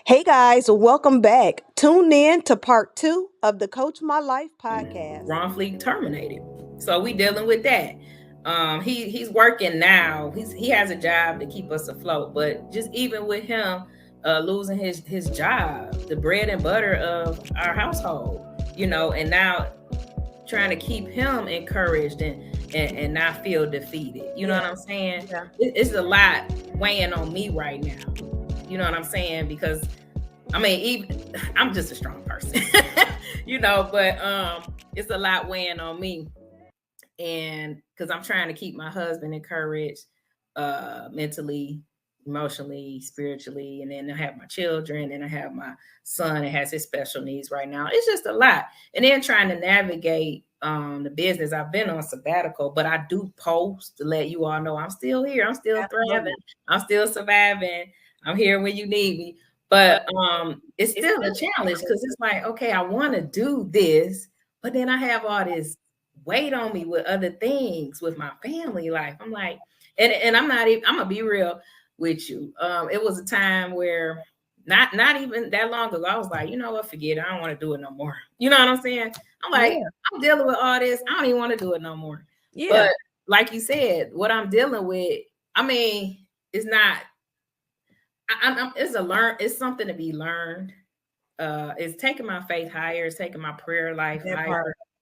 Hey guys, welcome back. Tune in to part 2 of the Coach My Life podcast. Wrongfully terminated. So we dealing with that. He's working now. He has a job to keep us afloat, but just even with him losing his job, the bread and butter of our household, and now trying to keep him encouraged and not feel defeated. You know what I'm saying? Yeah. It's a lot weighing on me right now. You know what I'm saying? Because even I'm just a strong person, but it's a lot weighing on me. And because I'm trying to keep my husband encouraged mentally, emotionally, spiritually, and then I have my children, and I have my son that has his special needs right now. It's just a lot. And then trying to navigate the business. I've been on sabbatical, but I do post to let you all know I'm still here. I'm still thriving. I'm still surviving. I'm here when you need me. But it's still a challenge because it's like, okay, I want to do this, but then I have all this weight on me with other things with my family life. I'm like, and I'm not even, I'm gonna be real with you. It was a time where not even that long ago, I was like, you know what, forget it. I don't want to do it no more. You know what I'm saying? I'm like, I'm dealing with all this. I don't even want to do it no more. Yeah. But like you said, what I'm dealing with, it's not. It's something to be learned. It's taking my faith higher. It's taking my prayer life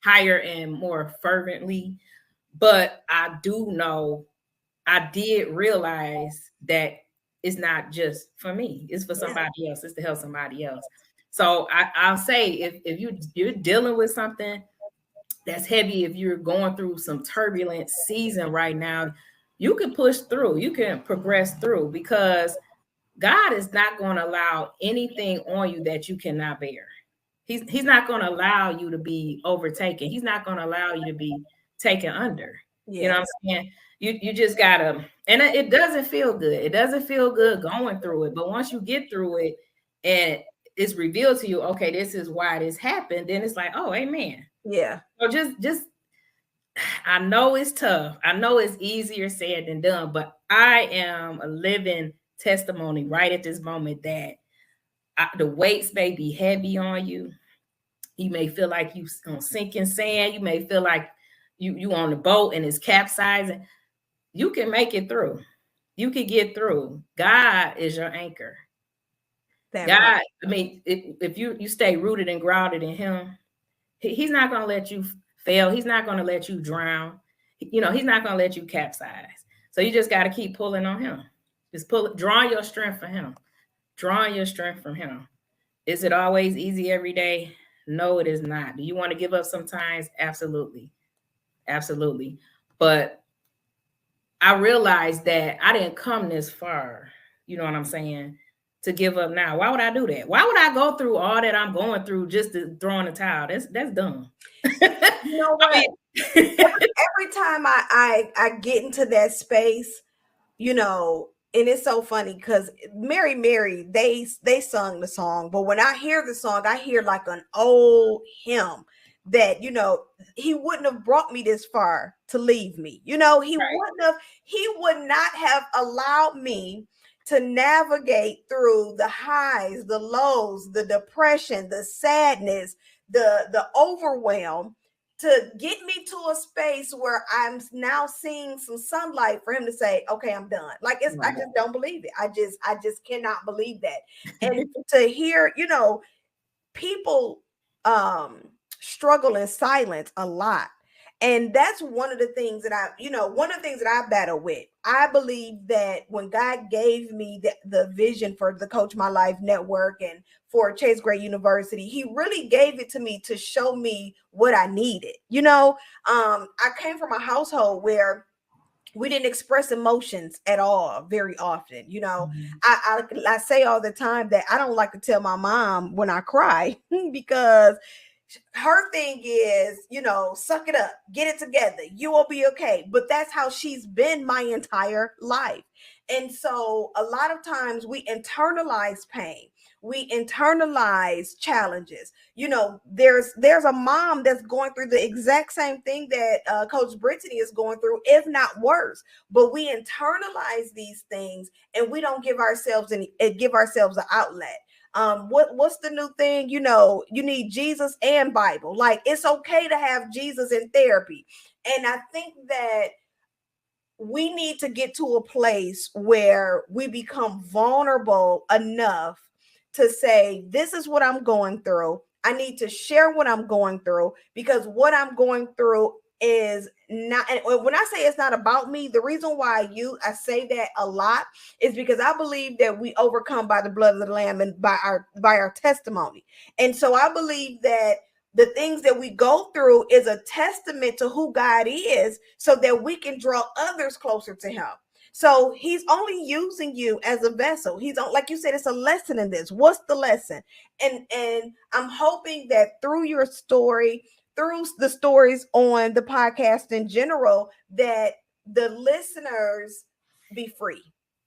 higher and more fervently. But I do know, I did realize that it's not just for me. It's for somebody else. It's to help somebody else. So I'll say if you're dealing with something that's heavy, if you're going through some turbulent season right now, you can push through. You can progress through because God is not going to allow anything on you that you cannot bear. He's not going to allow you to be overtaken. He's not going to allow you to be taken under. You know what I'm saying? You just gotta, and it doesn't feel good. It doesn't feel good going through it. But once you get through it and it's revealed to you, okay, this is why this happened, then it's like, oh, amen. Yeah. So just I know it's tough. I know it's easier said than done, but I am a living testimony right at this moment that the weights may be heavy on you. You may feel like you on sinking sand. You may feel like you on the boat and it's capsizing. You can make it through. You can get through. God is your anchor. God, if you stay rooted and grounded in Him, He's not going to let you fail. He's not going to let you drown. He's not going to let you capsize. So you just got to keep pulling on Him. Just drawing your strength from Him. Drawing your strength from Him. Is it always easy every day? No, it is not. Do you want to give up sometimes? Absolutely. Absolutely. But I realized that I didn't come this far. You know what I'm saying? To give up now. Why would I do that? Why would I go through all that I'm going through just to throw in the towel? That's dumb. You know what? Every time I get into that space, and it's so funny because Mary, they sung the song, but when I hear the song, I hear like an old hymn that he wouldn't have brought me this far to leave me. He would not have allowed me to navigate through the highs, the lows, the depression, the sadness, the overwhelm, to get me to a space where I'm now seeing some sunlight for him to say, okay, I'm done. Like I just don't believe it. I just cannot believe that. And to hear, people struggle in silence a lot. And that's one of the things that I battle with. I believe that when God gave me the vision for the Coach My Life Network and for Chase Gray University, He really gave it to me to show me what I needed. I came from a household where we didn't express emotions at all very often. I say all the time that I don't like to tell my mom when I cry because her thing is, suck it up, get it together, you will be okay. But that's how she's been my entire life. And so a lot of times we internalize pain. We internalize challenges. There's a mom that's going through the exact same thing that Coach Brittany is going through, if not worse. But we internalize these things and we don't give ourselves an outlet. What's the new thing? You know, you need Jesus and Bible. Like, it's okay to have Jesus in therapy. And I think that we need to get to a place where we become vulnerable enough to say, this is what I'm going through. I need to share what I'm going through, because what I'm going through is not, and when I say it's not about me, the reason why I say that a lot is because I believe that we overcome by the blood of the lamb and by our testimony. And so I believe that the things that we go through is a testament to who God is, so that we can draw others closer to him. So he's only using you as a vessel. He's on, like you said, it's a lesson in this. What's the lesson? And I'm hoping that through your story, through the stories on the podcast in general, that the listeners be free.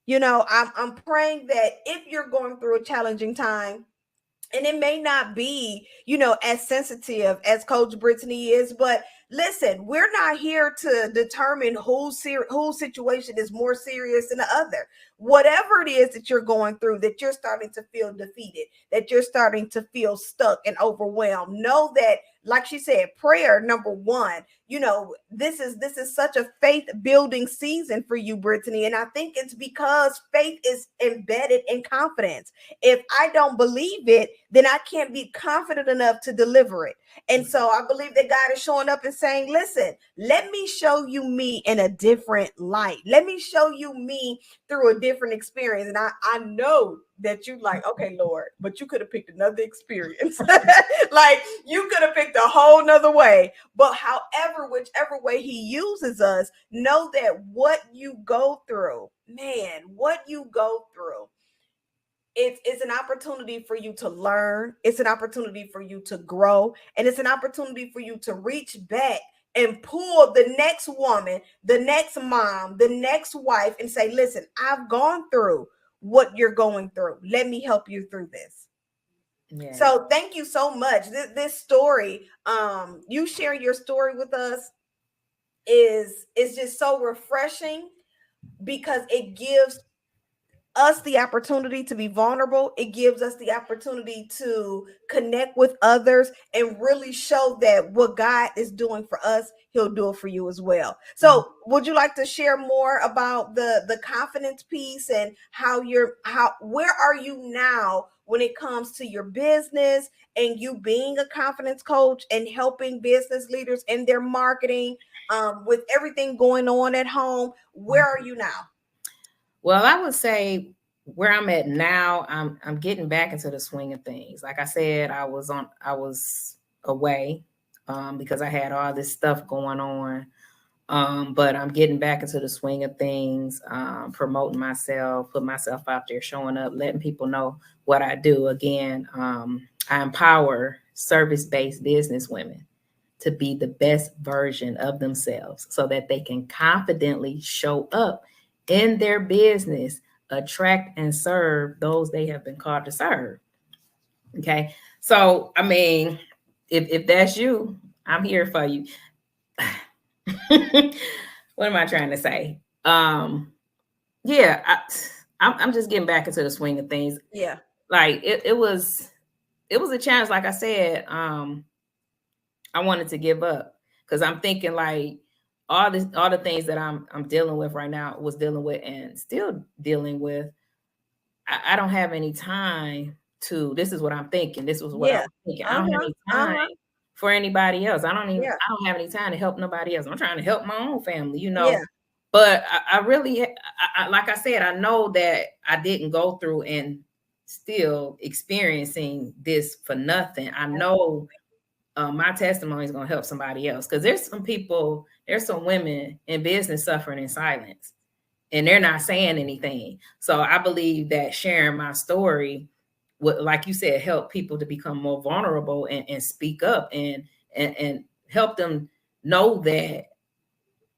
You know, I'm praying that if you're going through a challenging time, and it may not be, you know, as sensitive as Coach Brittany is, but listen, we're not here to determine whose situation is more serious than the other. Whatever it is that you're going through, that you're starting to feel defeated, that you're starting to feel stuck and overwhelmed, know that, like she said, prayer, number one. You know, this is such a faith building season for you, Brittany, and I think it's because faith is embedded in confidence. If I don't believe it, then I can't be confident enough to deliver it. And so I believe that God is showing up and saying, listen, let me show you me in a different light. Let me show you me through a different experience. And I know that you like, okay, Lord, but you could have picked another experience. Like, you could have picked a whole nother way. But however, whichever way he uses us, know that what you go through, man, what you go through, it's an opportunity for you to learn. It's an opportunity for you to grow. And it's an opportunity for you to reach back and pull the next woman, the next mom, the next wife, and say, listen, I've gone through what you're going through. Let me help you through this. Yeah. So thank you so much. This story, you sharing your story with us is just so refreshing, because it gives us the opportunity to be vulnerable. It gives us the opportunity to connect with others and really show that what God is doing for us, he'll do it for you as well. So would you like to share more about the confidence piece and where are you now when it comes to your business and you being a confidence coach and helping business leaders in their marketing, with everything going on at home? Where are you now? Well, I would say where I'm at now, I'm getting back into the swing of things. Like I said, I was away because I had all this stuff going on. But I'm getting back into the swing of things, promoting myself, putting myself out there, showing up, letting people know what I do. Again, I empower service-based business women to be the best version of themselves so that they can confidently show up in their business, attract and serve those they have been called to serve. Okay. So, I mean, if that's you, I'm here for you. What am I trying to say? Yeah, I'm just getting back into the swing of things. Yeah. Like it was a challenge. Like I said, I wanted to give up because I'm thinking like all the things that I'm dealing with right now, was dealing with and still dealing with. I don't have any time to. This is what I'm thinking. This was what I was thinking. I don't have any time for anybody else. I don't have any time to help nobody else. I'm trying to help my own family, you know. Yeah. But I really, like I said, I know that I didn't go through and still experiencing this for nothing. I know my testimony is going to help somebody else, because there's some women in business suffering in silence, and they're not saying anything. So I believe that sharing my story would, like you said, help people to become more vulnerable and speak up and help them know that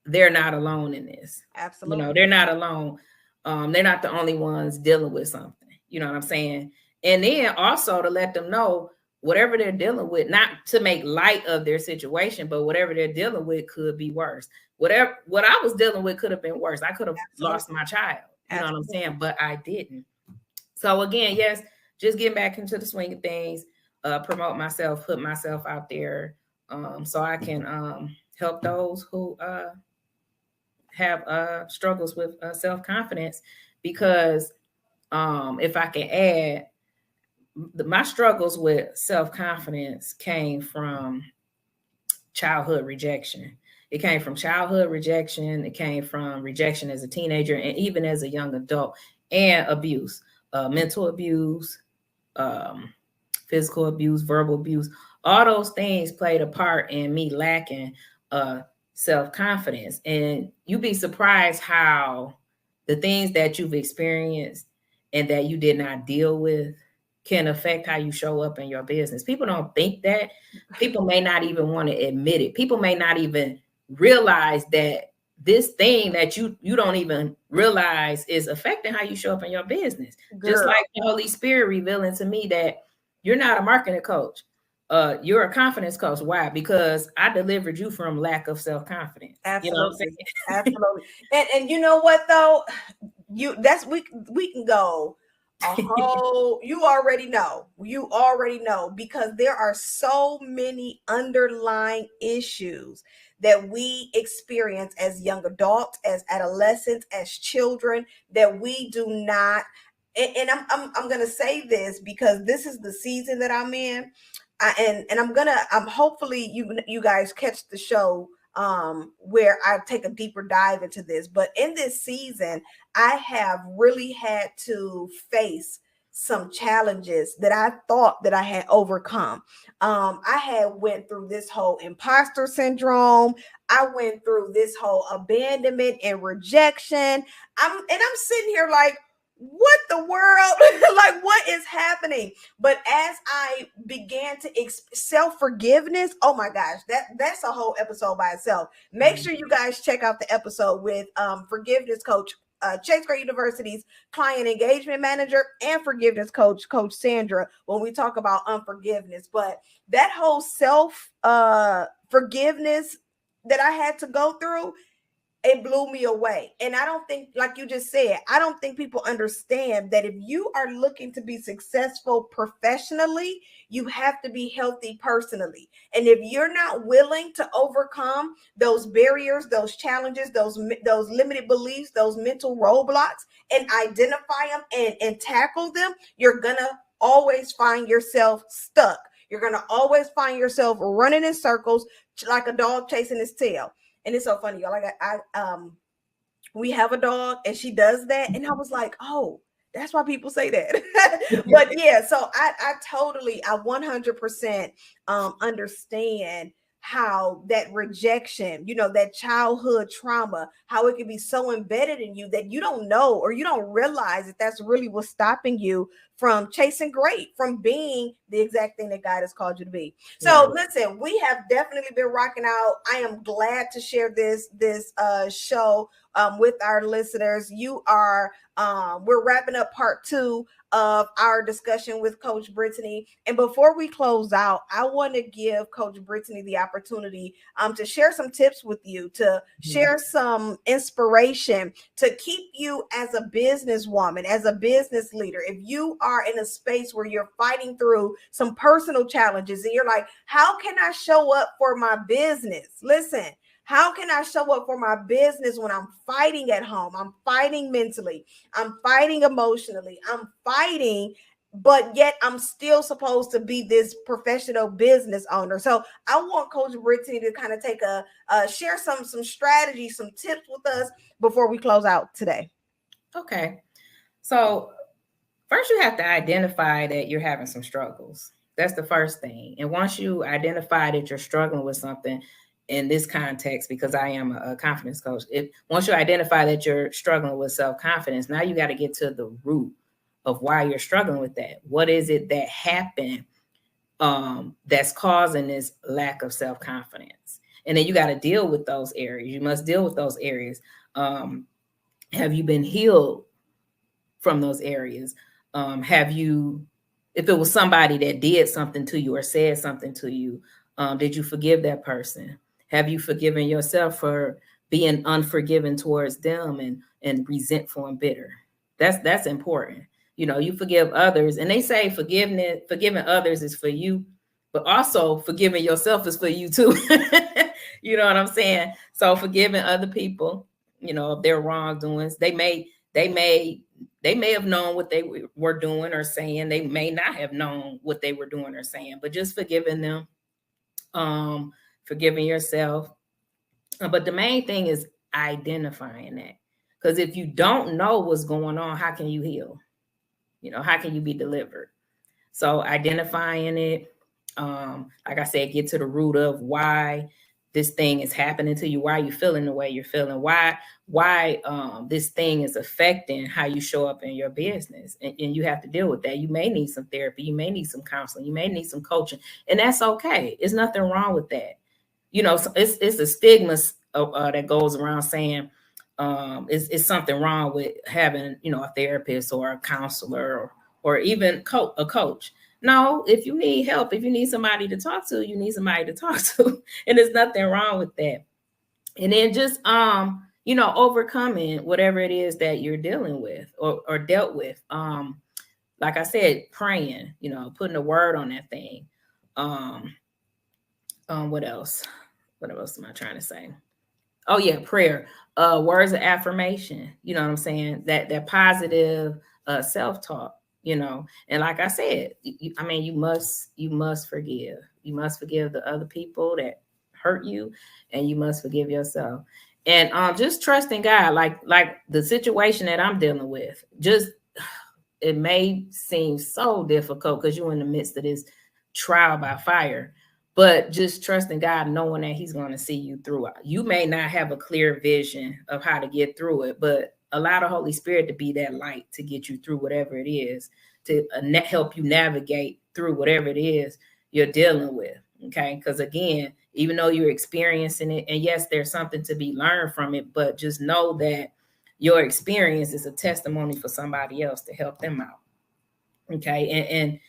they're not alone in this. Absolutely. You know, they're not alone. They're not the only ones dealing with something. You know what I'm saying? And then also to let them know whatever they're dealing with, not to make light of their situation, but whatever they're dealing with could be worse. What I was dealing with could have been worse. I could have lost my child. You know what I'm saying? But I didn't. So again, yes, just getting back into the swing of things, promote myself, put myself out there, so I can help those who have struggles with self-confidence. Because if I can add, my struggles with self-confidence came from childhood rejection. It came from childhood rejection. It came from rejection as a teenager and even as a young adult, and abuse, mental abuse, um, physical abuse, verbal abuse. All those things played a part in me lacking uh, self-confidence. And you'd be surprised how the things that you've experienced and that you did not deal with can affect how you show up in your business. People don't think that. People may not even want to admit it. People may not even realize that this thing that you don't even realize is affecting how you show up in your business. Girl. Just like the Holy Spirit revealing to me that you're not a marketing coach. You're a confidence coach. Why? Because I delivered you from lack of self-confidence. Absolutely. You know what I'm saying? Absolutely. And you know what though? We can go a whole you already know because there are so many underlying issues that we experience as young adults, as adolescents, as children, that we do not, and I'm gonna say this because this is the season that I'm in. I'm hopefully you guys catch the show where I take a deeper dive into this. But in this season, I have really had to face some challenges that I thought that I had overcome. I had went through this whole imposter syndrome. I went through this whole abandonment and rejection. I'm sitting here like, what the world? Like, what is happening? But as I began to self-forgiveness, oh my gosh, that's a whole episode by itself. Make sure you guys check out the episode with forgiveness coach Chase Gray University's client engagement manager and forgiveness coach Sandra, when we talk about unforgiveness. But that whole self forgiveness that I had to go through, it blew me away. And I don't think, like you just said, I don't think people understand that if you are looking to be successful professionally, you have to be healthy personally. And if you're not willing to overcome those barriers, those challenges, those limited beliefs, those mental roadblocks, and identify them and tackle them, you're gonna always find yourself stuck. You're gonna always find yourself running in circles like a dog chasing his tail. And it's so funny, y'all. Like we have a dog and she does that. And I was like, oh, that's why people say that. But yeah, so I 100% understand how that rejection, that childhood trauma, how it can be so embedded in you that you don't know or you don't realize that that's really what's stopping you from chasing great, from being the exact thing that God has called you to be. So listen, we have definitely been rocking out. I am glad to share this show with our listeners. We're wrapping up part 2 of our discussion with Coach Brittany. And before we close out, I want to give Coach Brittany the opportunity to share some tips with you, to share some inspiration to keep you as a businesswoman, as a business leader. If you are in a space where you're fighting through some personal challenges and you're like, how can I show up for my business? Listen, how can I show up for my business when I'm fighting at home? I'm fighting mentally. I'm fighting emotionally. I'm fighting, but yet I'm still supposed to be this professional business owner. So I want Coach Brittany to kind of take share some strategies, some tips with us before we close out today. Okay. So first you have to identify that you're having some struggles. That's the first thing. And once you identify that you're struggling with something, in this context, because I am a confidence coach, once you identify that you're struggling with self-confidence, now you got to get to the root of why you're struggling with that. What is it that happened that's causing this lack of self-confidence? And then you got to deal with those areas. You must deal with those areas. Have you been healed from those areas? If it was somebody that did something to you or said something to you, did you forgive that person? Have you forgiven yourself for being unforgiving towards them and resentful and bitter? That's important, You forgive others, and they say forgiving others is for you, but also forgiving yourself is for you too. You know what I'm saying? So forgiving other people, of their wrongdoings. They may have known what they were doing or saying. They may not have known what they were doing or saying, but just forgiving them, forgiving yourself. But the main thing is identifying that. Because if you don't know what's going on, how can you heal? How can you be delivered? So identifying it, like I said, get to the root of why this thing is happening to you, why you feeling the way you're feeling, why this thing is affecting how you show up in your business. And you have to deal with that. You may need some therapy, you may need some counseling, you may need some coaching, and that's okay. There's nothing wrong with that. It's a stigma that goes around saying it's something wrong with having, a therapist or a counselor or even a coach. No, if you need help, if you need somebody to talk to, you need somebody to talk to. And there's nothing wrong with that. And then just, overcoming whatever it is that you're dealing with or dealt with. Like I said, praying, putting a word on that thing. What else? What else am I trying to say? Oh yeah, prayer. Words of affirmation. You know what I'm saying? That positive self-talk. And like I said, you must forgive. You must forgive the other people that hurt you, and you must forgive yourself. And just trusting God, like the situation that I'm dealing with. Just it may seem so difficult because you're in the midst of this trial by fire. But just trusting God, knowing that he's going to see you through it. You may not have a clear vision of how to get through it, but allow the Holy Spirit to be that light to get you through whatever it is, to help you navigate through whatever it is you're dealing with. Okay. Because again, even though you're experiencing it, and yes, there's something to be learned from it, but just know that your experience is a testimony for somebody else to help them out. Okay. And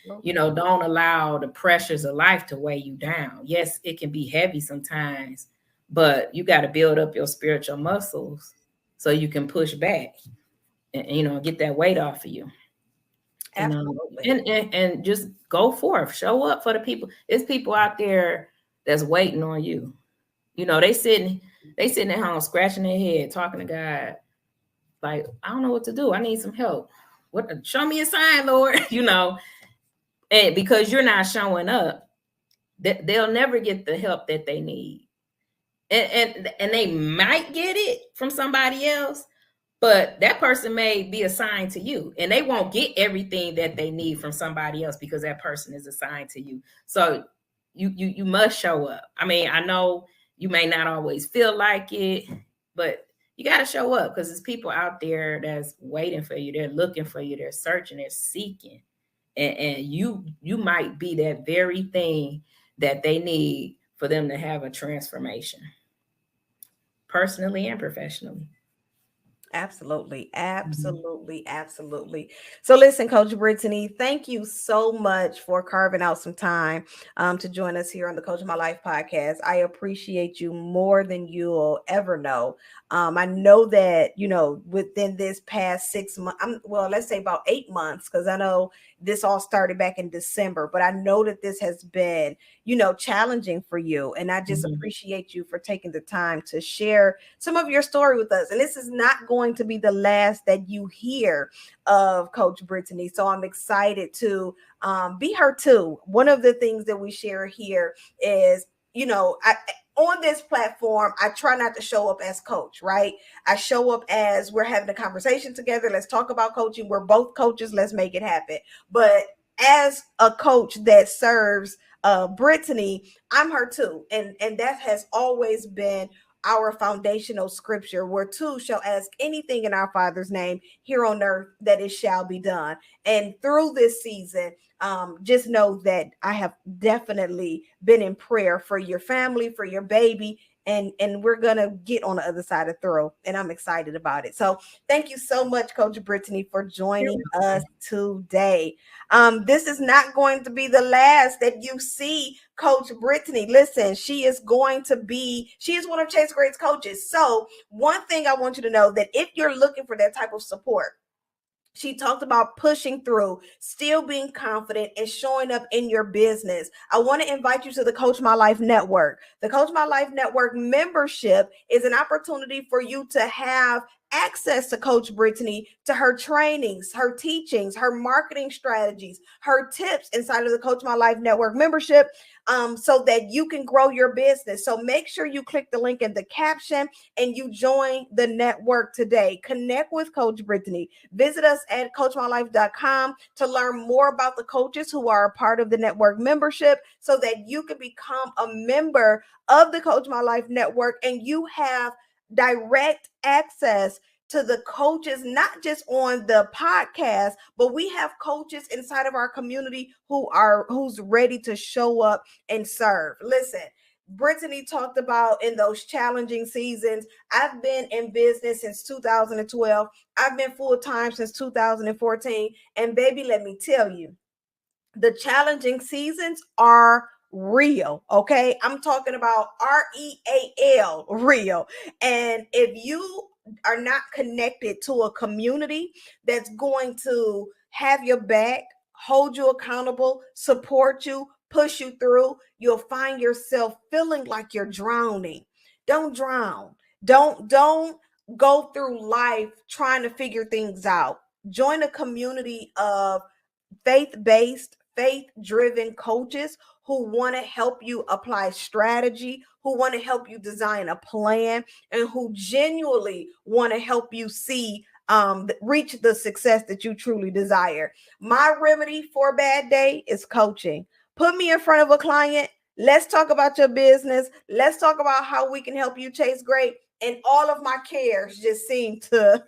don't allow the pressures of life to weigh you down. Yes, it can be heavy sometimes, but you got to build up your spiritual muscles so you can push back and get that weight off of you. Absolutely. And just go forth, show up for the people. There's people out there that's waiting on you. They sitting at home scratching their head, talking to God. Like, I don't know what to do. I need some help. Show me a sign, Lord. And because you're not showing up, they'll never get the help that they need. And they might get it from somebody else, but that person may be assigned to you, and they won't get everything that they need from somebody else because that person is assigned to you. So you must show up. I know you may not always feel like it, but you got to show up because there's people out there that's waiting for you. They're looking for you. They're searching. They're seeking. And you might be that very thing that they need for them to have a transformation, personally and professionally. Absolutely. Absolutely. So listen, Coach Brittany, thank you so much for carving out some time to join us here on the Coach of My Life podcast. I appreciate you more than you'll ever know. I know that, within this past 6 months, let's say about 8 months, because I know this all started back in December, but I know that this has been, challenging for you. And I just appreciate you for taking the time to share some of your story with us. And this is not going to be the last that you hear of Coach Brittany. So I'm excited to be her too. One of the things that we share here is, on this platform, I try not to show up as coach, right? I show up as we're having a conversation together. Let's talk about coaching. We're both coaches. Let's make it happen. But as a coach that serves Brittany, I'm her too. And that has always been our foundational scripture, where two shall ask anything in our Father's name here on earth, that it shall be done. And through this season, just know that I have definitely been in prayer for your family, for your baby, and we're gonna get on the other side of throw, and I'm excited about it. So thank you so much, Coach Brittany, for joining us today. This is not going to be the last that you see Coach Brittany. Listen, she is one of Chase Grade's coaches. So one thing I want you to know, that if you're looking for that type of support, She talked about pushing through, still being confident, and showing up in your business. I want to invite you to the Coach My Life Network. The Coach My Life Network membership is an opportunity for you to have access to Coach Brittany, to her trainings, her teachings, her marketing strategies, her tips inside of the Coach My Life Network membership, so that you can grow your business. So make sure you click the link in the caption and you join the network today. Connect with Coach Brittany. Visit us at coachmylife.com to learn more about the coaches who are a part of the network membership so that you can become a member of the Coach My Life Network and you have direct access to the coaches, not just on the podcast, but we have coaches inside of our community who's ready to show up and serve. Listen, Brittany talked about in those challenging seasons. I've been in business since 2012. I've been full-time since 2014. And baby, let me tell you, the challenging seasons are real. Okay. I'm talking about REAL, real. And if you are not connected to a community that's going to have your back, hold you accountable, support you, push you through, you'll find yourself feeling like you're drowning. Don't drown. Don't go through life trying to figure things out. Join a community of faith-based, faith-driven coaches who want to help you apply strategy, who want to help you design a plan, and who genuinely want to help you see reach the success that you truly desire. My remedy for a bad day is coaching. Put me in front of a client. Let's talk about your business. Let's talk about how we can help you chase great. And all of my cares just seem to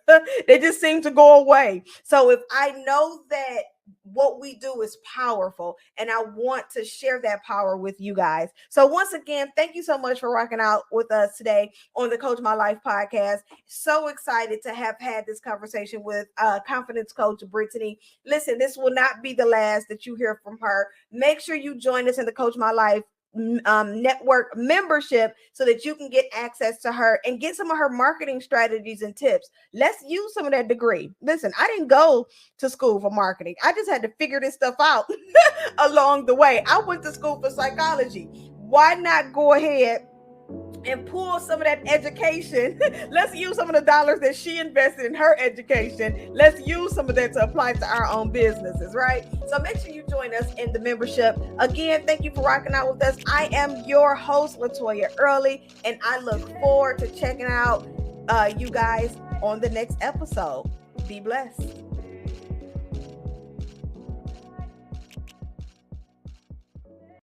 they just seem to go away. So if I know that what we do is powerful, and I want to share that power with you guys. So once again, thank you so much for rocking out with us today on the Coach My Life podcast. So excited to have had this conversation with Confidence Coach Brittany. Listen, this will not be the last that you hear from her. Make sure you join us in the Coach My Life network membership so that you can get access to her and get some of her marketing strategies and tips. Let's use some of that degree. Listen, I didn't go to school for marketing. I just had to figure this stuff out along the way. I went to school for psychology. Why not go ahead and pull some of that education? Let's use some of the dollars that she invested in her education. Let's use some of that to apply to our own businesses, right? So make sure you join us in the membership. Again, thank you for rocking out with us. I am your host, Latoya Early, and I look forward to checking out you guys on the next episode. Be blessed.